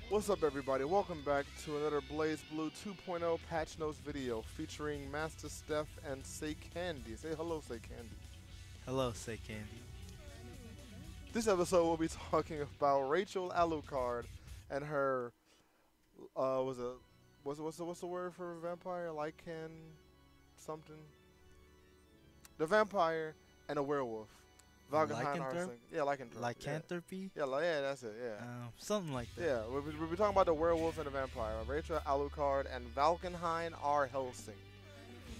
What's up, everybody? Welcome back to another Blazblue 2.0 patch notes video featuring MastaStef and Say Candy. Say hello, Say Candy. Hello, Say Candy. This episode we'll be talking about Rachel Alucard and her what's the word for vampire? Lycan something. The vampire and a werewolf. Valkenhayn. Lycanthrope? Yeah, lycanthrope. Lycanthropy? Yeah, that's it. Yeah. Something like that. Yeah, we'll be talking about the werewolf and the vampire. Rachel Alucard and Valkenhayn R. Helsing.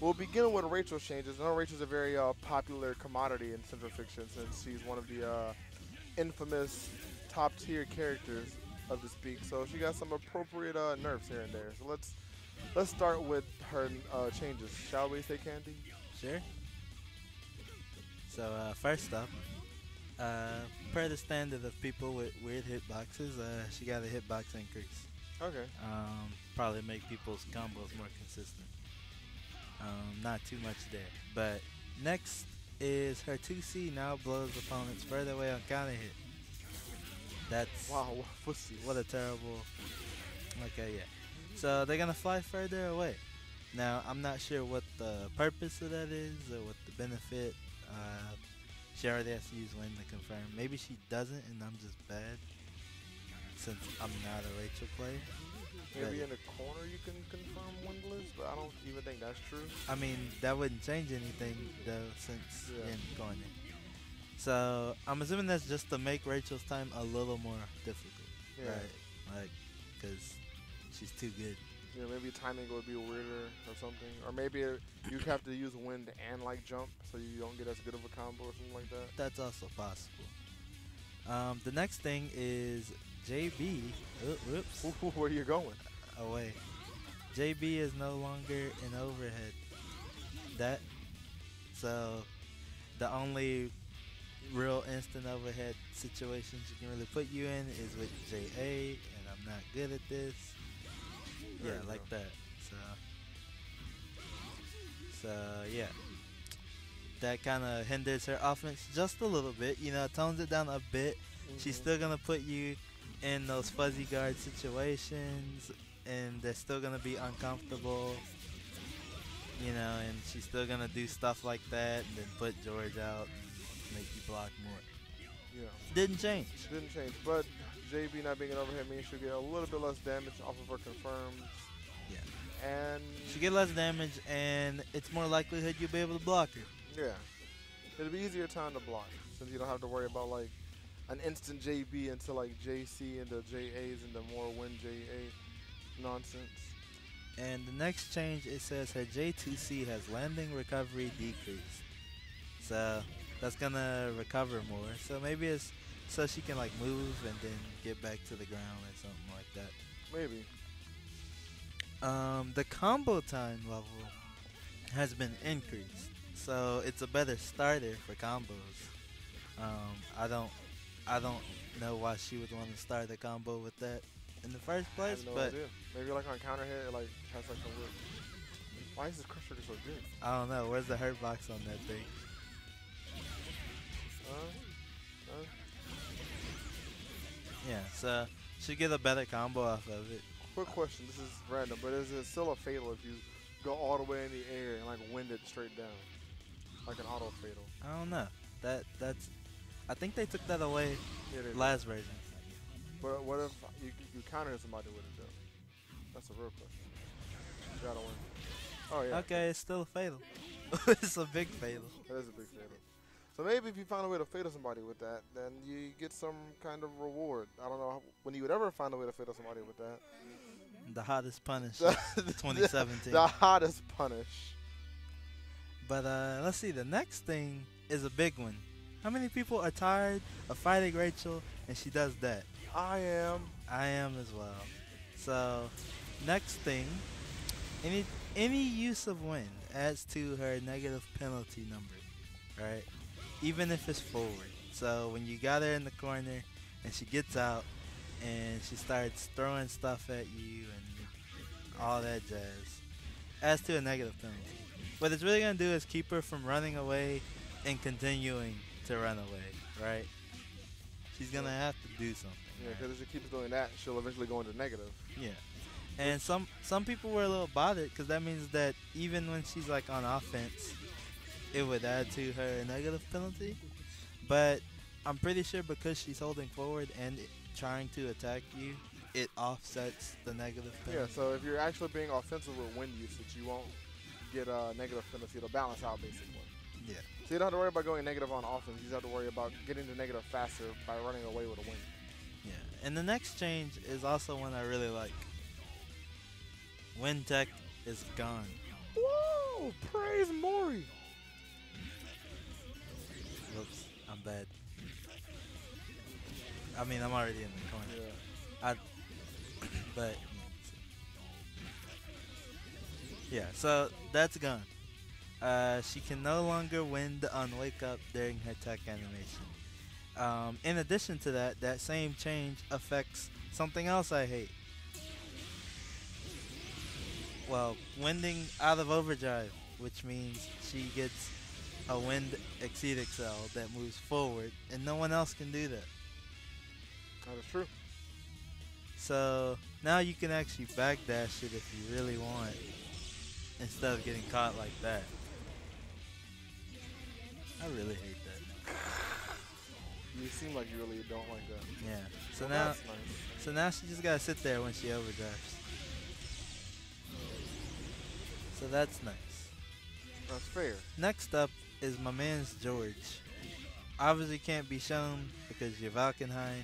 We'll begin with Rachel's changes. I know Rachel's a very popular commodity in Central Fiction since she's one of the infamous top-tier characters of the speak. So she got some appropriate nerfs here and there. So let's start with her changes. Shall we, Say Candy? Sure. So first up, per the standard of people with weird hitboxes, she got a hitbox increase. Okay. Probably make people's combos more consistent. Not too much there. But next is her 2C now blows opponents further away on counter hit. That's Wow, pussy. what a terrible. Okay, yeah. So they're gonna fly further away. Now I'm not sure what the purpose of that is or what the benefit. She already has to use Win to confirm. Maybe she doesn't, and I'm just bad since I'm not a Rachel player. Maybe in the corner you can confirm winless, but I don't even think that's true. I mean, that wouldn't change anything though, since Yeah. in corner. So I'm assuming that's just to make Rachel's time a little more difficult, Yeah. right? Like, cause she's too good. Yeah, maybe timing would be weirder or something. Or maybe you'd have to use wind and like jump so you don't get as good of a combo or something like that. That's also possible. The next thing is JB. Whoops. Where you going? Away. JB is no longer an overhead. So the only real instant overhead situations you can really put you in is with JA, and I'm not good at this. There Yeah, you like go. that. So yeah. That kind of hinders her offense just a little bit. You know, tones it down a bit. She's still going to put you in those fuzzy guard situations, and they're still going to be uncomfortable. You know, and she's still going to do stuff like that and then put George out and make you block more. Yeah. Didn't change. Didn't change, but JB not being an overhead means she'll get a little bit less damage off of her confirms. Yeah. And She get less damage, and it's more likelihood you'll be able to block her. yeah, it'll be easier time to block since you don't have to worry about like an instant JB into like JC and the JAs and the more win JA nonsense. And the next change, it says her J2C has landing recovery decreased. So that's gonna recover more. So maybe it's so she can like move and then get back to the ground or something like that. Maybe. The combo time level has been increased. So it's a better starter for combos. I don't know why she would want to start a combo with that in the first I place, have no but idea. Maybe like on counter hit, it like has like some weird. Why is this crush trigger so good? I don't know. Where's the hurt box on that thing? Yeah, so she get a better combo off of it. Quick question. This is random, but is it still a fatal if you go all the way in the air and like wind it straight down, like an auto fatal? I don't know. That's. I think they took that away Yeah, they do. last version. But what if you counter somebody with it though? That's a real question. You gotta win. Oh yeah. Okay, it's still a fatal. It's a big fatal. That is a big fatal. So maybe if you find a way to fatal somebody with that, then you get some kind of reward. I don't know when you would ever find a way to fatal somebody with that. The hottest punish, 2017. The hottest punish. But let's see. The next thing is a big one. How many people are tired of fighting Rachel and she does that? I am. I am as well. So next thing, any use of wind adds to her negative penalty number, right? Even if it's forward. So when you got her in the corner and she gets out and she starts throwing stuff at you and all that jazz, adds to a negative penalty. What it's really gonna do is keep her from running away and continuing to run away, right? She's gonna have to do something. Yeah, because if she keeps doing that, she'll eventually go into negative. Yeah. And some people were a little bothered because that means that even when she's like on offense, it would add to her negative penalty. But I'm pretty sure because she's holding forward and trying to attack you, it offsets the negative penalty. Yeah, so if you're actually being offensive with wind usage, you won't get a negative penalty. It'll balance out basically. Yeah. So you don't have to worry about going negative on offense. You just have to worry about getting to negative faster by running away with a win. Yeah. And the next change is also one I really like. Wind tech is gone. Whoa! Praise Mori! Whoops, I'm bad. I mean, I'm already in the corner. Yeah. But yeah, so that's gone. She can no longer wind on wake up during her tech animation. In addition to that, that same change affects something else I hate. Well, winding out of overdrive, which means she gets a wind exceed excel that moves forward, and no one else can do that. That is true. So now you can actually backdash it if you really want, instead of getting caught like that. I really hate that. You seem like you really don't like that. Yeah. So Well, now, that's nice. so now she just gotta sit there when she overdrives. So that's nice. That's fair. Next up is my man's George. Obviously can't be shown because you're Valkenhayn,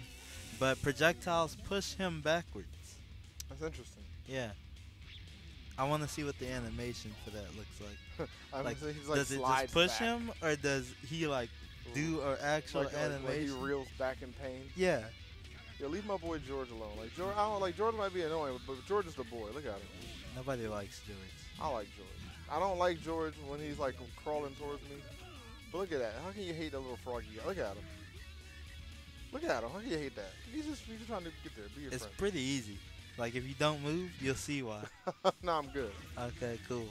but projectiles push him backwards. That's interesting. Yeah. I want to see what the animation for that looks like. Like, he's like does it just slides push back. him, or does he like do an actual like animation? he reels back in pain. Yeah. Yeah, leave my boy George alone. Like George, I don't like George might be annoying, but George is the boy. Look at him. Nobody likes George. I like George. I don't like George when he's like crawling towards me. But look at that. How can you hate that little froggy guy? Look at him. Look at him. How can you hate that? He's just trying to get there. Be your It's friend. pretty easy. Like if you don't move, you'll see why. No, I'm good. Okay, cool.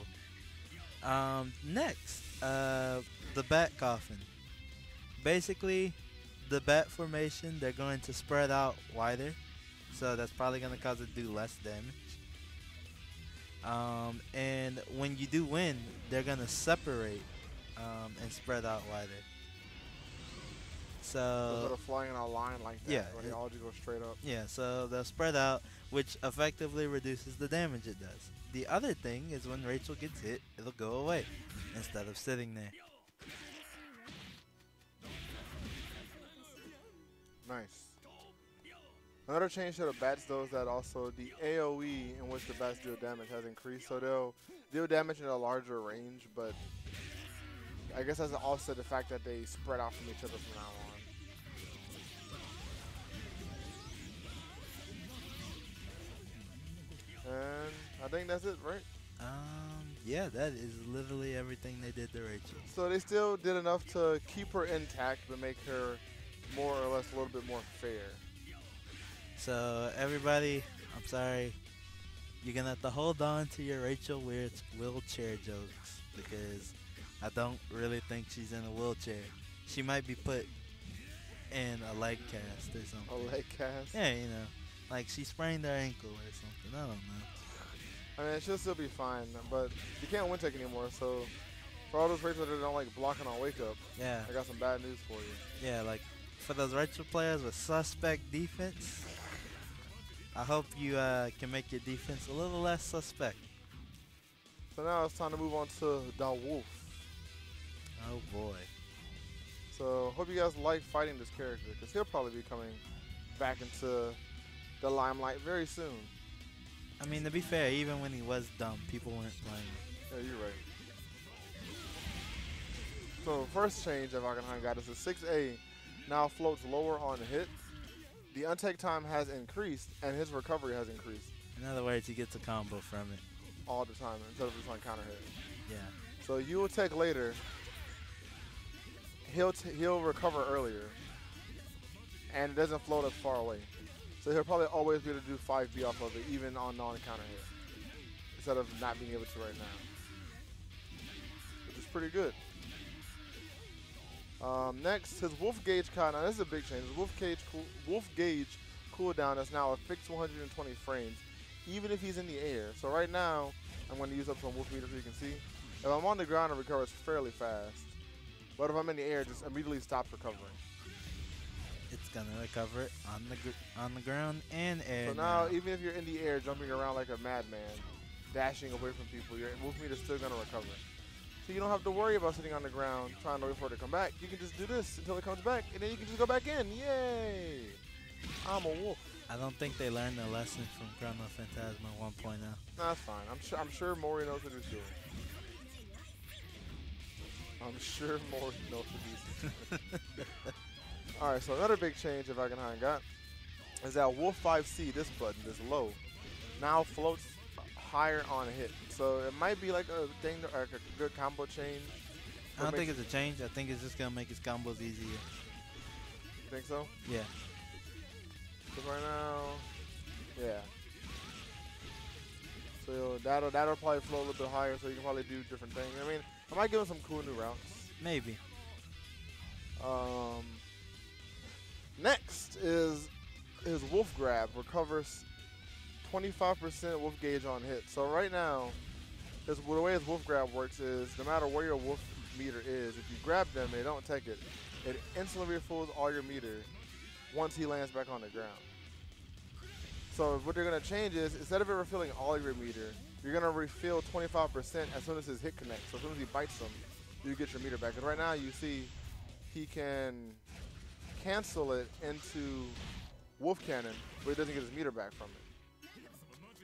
Next, the bat coffin. Basically, the bat formation, they're going to spread out wider, so that's probably going to cause it to do less damage. And when you do win, they're going to separate and spread out wider. So Instead of flying in a line like that, yeah, where they all just go straight up. yeah, so they'll spread out, which effectively reduces the damage it does. The other thing is when Rachel gets hit, it'll go away instead of sitting there. Nice. Another change to the bats though is that also the AoE in which the bats deal damage has increased, so they'll deal damage in a larger range, but I guess that's an offset the fact that they spread out from each other from now on. And I think that's it, right? Yeah, that is literally everything they did to Rachel. So they still did enough to keep her intact, but make her more or less a little bit more fair. So everybody, I'm sorry, you're gonna have to hold on to your Rachel wheelchair jokes because I don't really think she's in a wheelchair. She might be put in a leg cast or something. A leg cast? Yeah, you know, like she sprained her ankle or something. I don't know. I mean, she'll still be fine, but you can't win tech anymore, so for all those Rachel that don't like blocking on wake up, Yeah, I got some bad news for you. yeah, like for those Rachel players with suspect defense, I hope you can make your defense a little less suspect. So now it's time to move on to the Wolf. Oh boy. So hope you guys like fighting this character, because he'll probably be coming back into the limelight very soon. I mean, to be fair, even when he was dumb, people weren't playing. Yeah, you're right. So first change that Valkenhayn got is the 6A now floats lower on hit. The untake time has increased, and his recovery has increased In other words, he gets a combo from it. all the time instead of just on counter hit. Yeah. So you will take later. He'll recover earlier, and it doesn't float as far away. So he'll probably always be able to do 5B off of it, even on non-counter hit, instead of not being able to right now, which is pretty good. Next, his Wolf Gauge cooldown. Now this is a big change. His Wolf Gauge cooldown is now a fixed 120 frames, even if he's in the air. So right now, I'm going to use up some Wolf meter so you can see. If I'm on the ground, it recovers fairly fast. But if I'm in the air, it just immediately stops recovering. It's gonna recover on the ground and air. So now, even if you're in the air, jumping around like a madman, dashing away from people, your Wolf meter's still gonna recover. So you don't have to worry about sitting on the ground trying to wait for it to come back. You can just do this until it comes back, and then you can just go back in. Yay! I'm a wolf. I don't think they learned a lesson from Chrono Phantasma 1.0. Nah, that's fine. I'm sure Mori knows what he's doing. I'm sure Mori knows what he's doing. Alright, so another big change that Valkenhayn got is that Wolf 5C, this button, this low, now floats higher on hit. So it might be like a thing, like a good combo change. I don't think it's a change. I think it's just gonna make his combos easier. You think so? Yeah. Because right now, yeah. So that'll probably flow a little bit higher, so you can probably do different things. I mean, I might give him some cool new routes. Maybe. Next is his Wolf Grab, recovers 25% Wolf Gauge on hit. So right now, the way his Wolf Grab works is no matter where your Wolf meter is, if you grab them and they don't take it, it instantly refills all your meter once he lands back on the ground. So what they're going to change is, instead of it refilling all of your meter, you're going to refill 25% as soon as his hit connects. So as soon as he bites them, you get your meter back. And right now you see he can cancel it into Wolf Cannon, but he doesn't get his meter back from it.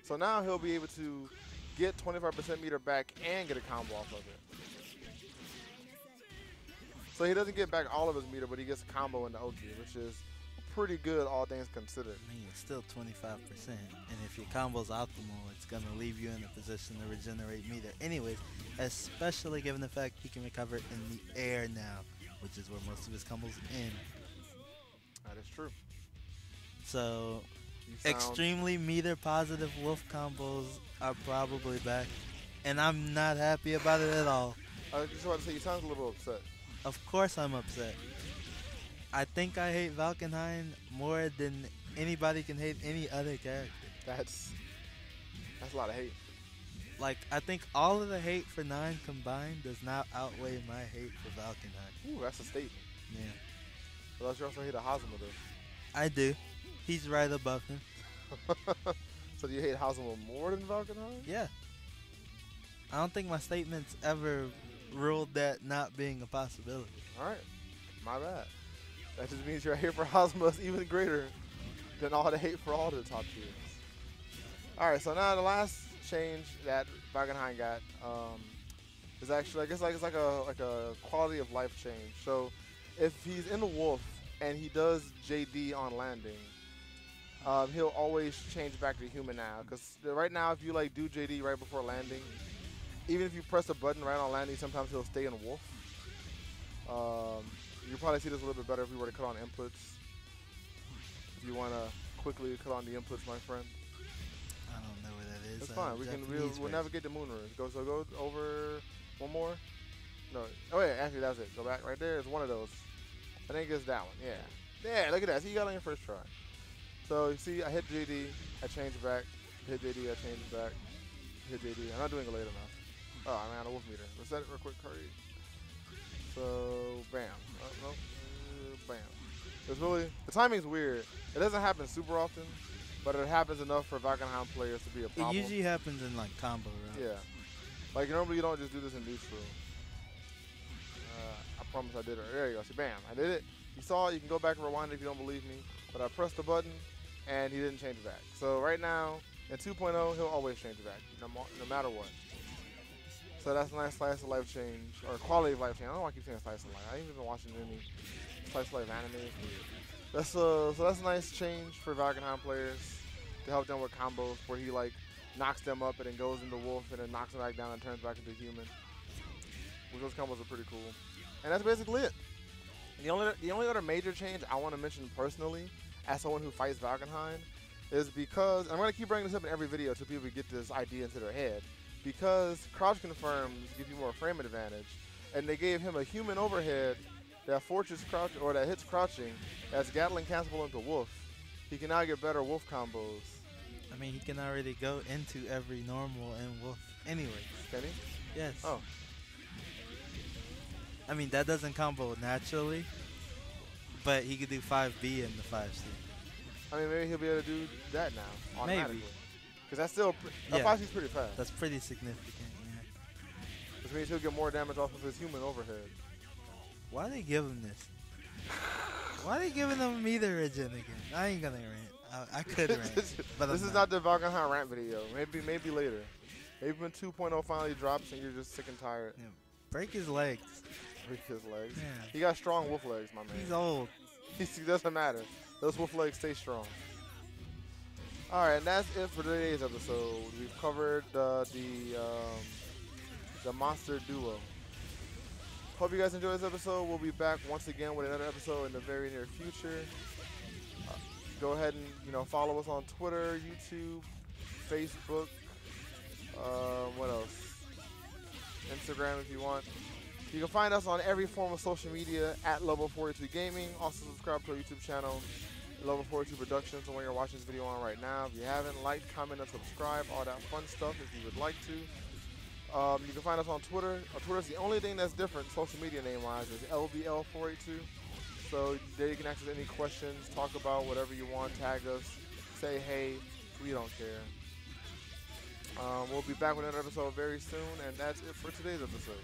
So now he'll be able to get 25% meter back and get a combo off of it. So he doesn't get back all of his meter, but he gets a combo in the OG, which is pretty good, all things considered. I mean, it's still 25%, and if your combo's optimal, it's gonna leave you in a position to regenerate meter. Anyways, especially given the fact he can recover in the air now, which is where most of his combos end. That is true. So, extremely meter positive wolf combos are probably back, and I'm not happy about it at all. I just want to say, you sound a little upset. Of course I'm upset. I think I hate Valkenhayn more than anybody can hate any other character. That's a lot of hate. Like, I think all of the hate for 9 combined does not outweigh my hate for Valkenhayn. Ooh, that's a statement. Yeah. But also you also hate Hazama though. I do. He's right above him. So do you hate Hazama more than Valkenhayn? Yeah. I don't think my statements ever ruled that not being a possibility. Alright. My bad. That just means your hate for Hazama is even greater than all the hate for all the top tiers. Alright, so now the last change that Valkenhayn got is actually, I guess, it's like a quality of life change. So if he's in the wolf and he does JD on landing, he'll always change back to human now. Because right now, if you like do JD right before landing, even if you press a button right on landing, sometimes he'll stay in wolf. You'll probably see this a little bit better if we were to cut on inputs. If you want to quickly cut on the inputs, my friend. I don't know what that is. It's fine. We'll navigate the moon ruins. Go over one more. No. Oh yeah, actually that's it. Go back right there. It's one of those. I think it's that one. Yeah. Yeah. Look at that. See, you got it on your first try. So you see, I hit JD. I changed back. Hit JD. I changed back. Hit JD. I'm not doing it late enough. Oh, I'm out of wolf meter. Let's set it real quick. Hurry. So bam. No. Bam. It's really, the timing's weird. It doesn't happen super often, but it happens enough for Valkenhayn players to be a problem. It usually happens in like combo rounds. Yeah. Like normally you don't just do this in neutral. I promise I did it. There you go. See, bam. I did it. You saw it. You can go back and rewind it if you don't believe me. But I pressed the button, and he didn't change it back. So right now, in 2.0, he'll always change it back, no matter what. So that's a nice slice of life change, or quality of life change. I don't know why I keep saying slice of life. I ain't even been watching any slice of life anime. So that's a nice change for Valkenhayn players to help them with combos where he like knocks them up and then goes into wolf and then knocks them back down and turns back into human. Which those combos are pretty cool. And that's basically it. The only other major change I want to mention personally, as someone who fights Valkenhayn, is because I'm going to keep bringing this up in every video until people get this idea into their head. Because crouch confirms give you more frame advantage, and they gave him a human overhead that fortress crouch or that hits crouching, that's Gatling cancelable into Wolf. He can now get better Wolf combos. I mean, he can already go into every normal and Wolf anyway. Can he? Yes. Oh. I mean, that doesn't combo naturally, but he could do 5B in the 5C. I mean, maybe he'll be able to do that now, automatically. Maybe. Because that's still, that 5C's pretty fast. That's pretty significant, yeah. Which means he'll get more damage off of his human overhead. Why they give him this? Why they giving him meter regen again? I ain't gonna rant. I could rant, but this is not the Valkenhayn rant video. Maybe later. Maybe when 2.0 finally drops and you're just sick and tired. Yeah. Break his legs. Break his legs. Yeah. He got strong wolf legs, my man. He's old. He doesn't matter. Those wolf legs stay strong. All right, and that's it for today's episode. We've covered the monster duo. Hope you guys enjoyed this episode. We'll be back once again with another episode in the very near future. Go ahead and follow us on Twitter, YouTube, Facebook. What else? Instagram if you want. You can find us on every form of social media at Level 42 Gaming. Also subscribe to our YouTube channel, Level 42 Productions, the one you're watching this video on right now. If you haven't, like, comment, and subscribe, all that fun stuff if you would like to. You can find us on Twitter. Twitter's the only thing that's different social media name-wise is LVL482. So there you can ask us any questions, talk about whatever you want, tag us, say hey, we don't care. We'll be back with another episode very soon, and that's it for today's episode.